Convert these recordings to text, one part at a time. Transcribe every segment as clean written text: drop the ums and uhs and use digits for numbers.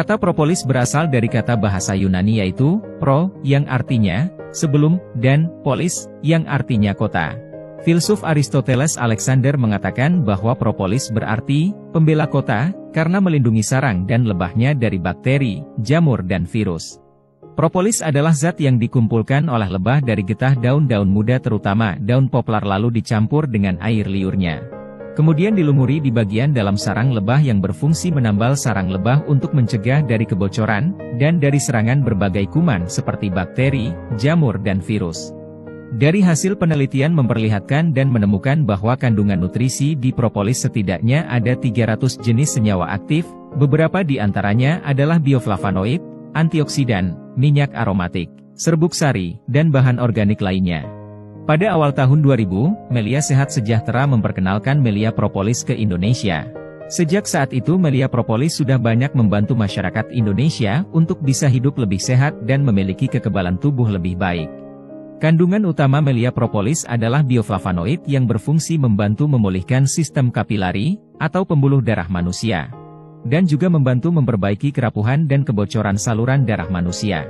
Kata propolis berasal dari kata bahasa Yunani yaitu pro, yang artinya sebelum, dan polis, yang artinya kota. Filsuf Aristoteles Alexander mengatakan bahwa propolis berarti pembela kota, karena melindungi sarang dan lebahnya dari bakteri, jamur dan virus. Propolis adalah zat yang dikumpulkan oleh lebah dari getah daun-daun muda terutama daun poplar lalu dicampur dengan air liurnya. Kemudian dilumuri di bagian dalam sarang lebah yang berfungsi menambal sarang lebah untuk mencegah dari kebocoran, dan dari serangan berbagai kuman seperti bakteri, jamur dan virus. Dari hasil penelitian memperlihatkan dan menemukan bahwa kandungan nutrisi di propolis setidaknya ada 300 jenis senyawa aktif, beberapa di antaranya adalah bioflavonoid, antioksidan, minyak aromatik, serbuk sari, dan bahan organik lainnya. Pada awal tahun 2000, Melia Sehat Sejahtera memperkenalkan Melia Propolis ke Indonesia. Sejak saat itu Melia Propolis sudah banyak membantu masyarakat Indonesia untuk bisa hidup lebih sehat dan memiliki kekebalan tubuh lebih baik. Kandungan utama Melia Propolis adalah bioflavonoid yang berfungsi membantu memulihkan sistem kapilari, atau pembuluh darah manusia, dan juga membantu memperbaiki kerapuhan dan kebocoran saluran darah manusia.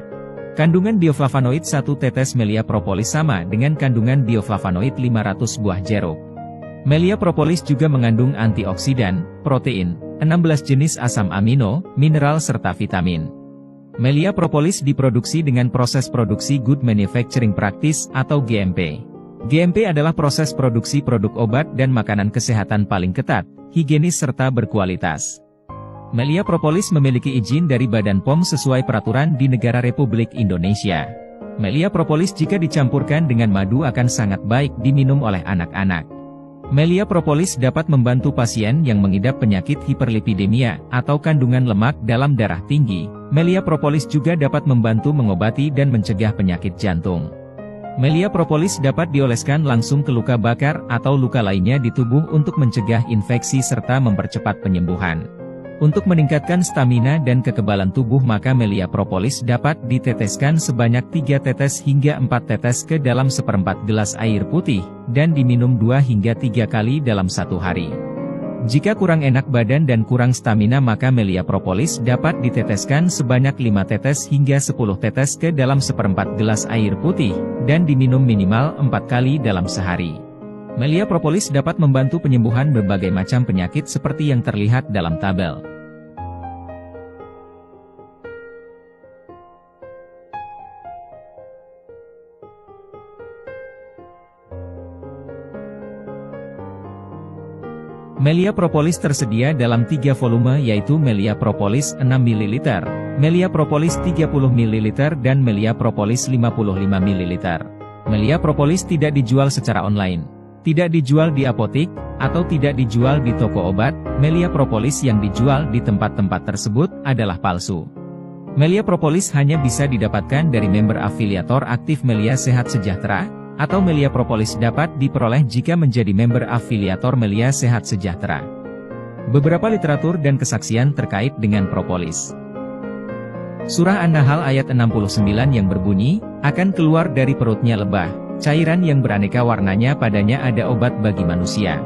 Kandungan bioflavonoid 1 tetes Melia Propolis sama dengan kandungan bioflavonoid 500 buah jeruk. Melia Propolis juga mengandung antioksidan, protein, 16 jenis asam amino, mineral serta vitamin. Melia Propolis diproduksi dengan proses produksi Good Manufacturing Practice atau GMP. GMP adalah proses produksi produk obat dan makanan kesehatan paling ketat, higienis serta berkualitas. Melia Propolis memiliki izin dari Badan POM sesuai peraturan di negara Republik Indonesia. Melia Propolis jika dicampurkan dengan madu akan sangat baik diminum oleh anak-anak. Melia Propolis dapat membantu pasien yang mengidap penyakit hiperlipidemia atau kandungan lemak dalam darah tinggi. Melia Propolis juga dapat membantu mengobati dan mencegah penyakit jantung. Melia Propolis dapat dioleskan langsung ke luka bakar atau luka lainnya di tubuh untuk mencegah infeksi serta mempercepat penyembuhan. Untuk meningkatkan stamina dan kekebalan tubuh maka Melia Propolis dapat diteteskan sebanyak 3 tetes hingga 4 tetes ke dalam 1/4 gelas air putih, dan diminum 2 hingga 3 kali dalam 1 hari. Jika kurang enak badan dan kurang stamina maka Melia Propolis dapat diteteskan sebanyak 5 tetes hingga 10 tetes ke dalam 1/4 gelas air putih, dan diminum minimal 4 kali dalam sehari. Melia Propolis dapat membantu penyembuhan berbagai macam penyakit seperti yang terlihat dalam tabel. Melia Propolis tersedia dalam 3 volume yaitu Melia Propolis 6 ml, Melia Propolis 30 ml dan Melia Propolis 55 ml. Melia Propolis tidak dijual secara online. Tidak dijual di apotik, atau tidak dijual di toko obat. Melia Propolis yang dijual di tempat-tempat tersebut adalah palsu. Melia Propolis hanya bisa didapatkan dari member afiliator aktif Melia Sehat Sejahtera, atau Melia Propolis dapat diperoleh jika menjadi member afiliator Melia Sehat Sejahtera. Beberapa literatur dan kesaksian terkait dengan propolis. Surah An-Nahl ayat 69 yang berbunyi, akan keluar dari perutnya lebah, cairan yang beraneka warnanya padanya ada obat bagi manusia.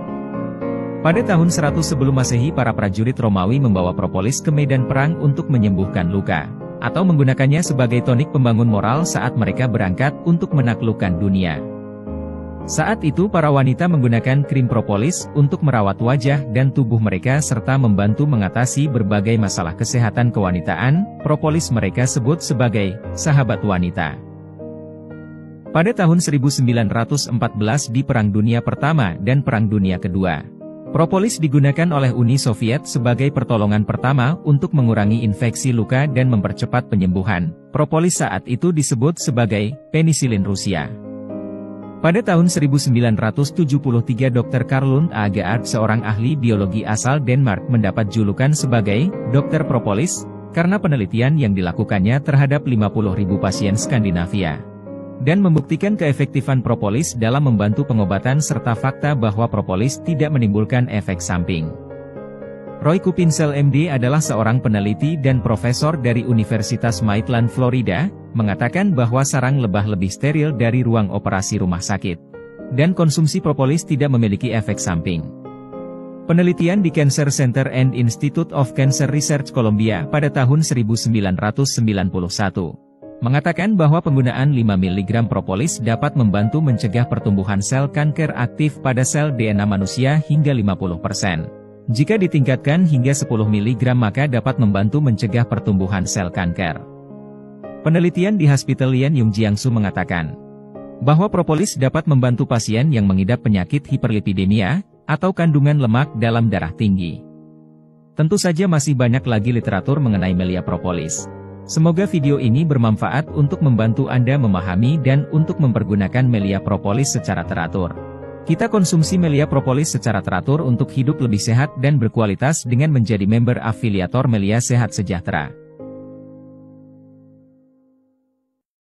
Pada tahun 100 sebelum Masehi para prajurit Romawi membawa propolis ke medan perang untuk menyembuhkan luka, atau menggunakannya sebagai tonik pembangun moral saat mereka berangkat untuk menaklukkan dunia. Saat itu para wanita menggunakan krim propolis untuk merawat wajah dan tubuh mereka serta membantu mengatasi berbagai masalah kesehatan kewanitaan. Propolis mereka sebut sebagai sahabat wanita. Pada tahun 1914 di Perang Dunia Pertama dan Perang Dunia Kedua, propolis digunakan oleh Uni Soviet sebagai pertolongan pertama untuk mengurangi infeksi luka dan mempercepat penyembuhan. Propolis saat itu disebut sebagai penisilin Rusia. Pada tahun 1973 Dr. Carl Lund Aagaard seorang ahli biologi asal Denmark mendapat julukan sebagai Dokter Propolis, karena penelitian yang dilakukannya terhadap 50.000 pasien Skandinavia, dan membuktikan keefektifan propolis dalam membantu pengobatan serta fakta bahwa propolis tidak menimbulkan efek samping. Roy Kupinsel MD adalah seorang peneliti dan profesor dari Universitas Maitland, Florida, mengatakan bahwa sarang lebah lebih steril dari ruang operasi rumah sakit, dan konsumsi propolis tidak memiliki efek samping. Penelitian di Cancer Center and Institute of Cancer Research Columbia pada tahun 1991 mengatakan bahwa penggunaan 5 mg propolis dapat membantu mencegah pertumbuhan sel kanker aktif pada sel DNA manusia hingga 50%. Jika ditingkatkan hingga 10 mg maka dapat membantu mencegah pertumbuhan sel kanker. Penelitian di Hospital Lianyung Jiangsu mengatakan bahwa propolis dapat membantu pasien yang mengidap penyakit hiperlipidemia atau kandungan lemak dalam darah tinggi. Tentu saja masih banyak lagi literatur mengenai melia propolis. Semoga video ini bermanfaat untuk membantu Anda memahami dan untuk mempergunakan melia propolis secara teratur. Kita konsumsi melia propolis secara teratur untuk hidup lebih sehat dan berkualitas dengan menjadi member afiliator Melia Sehat Sejahtera.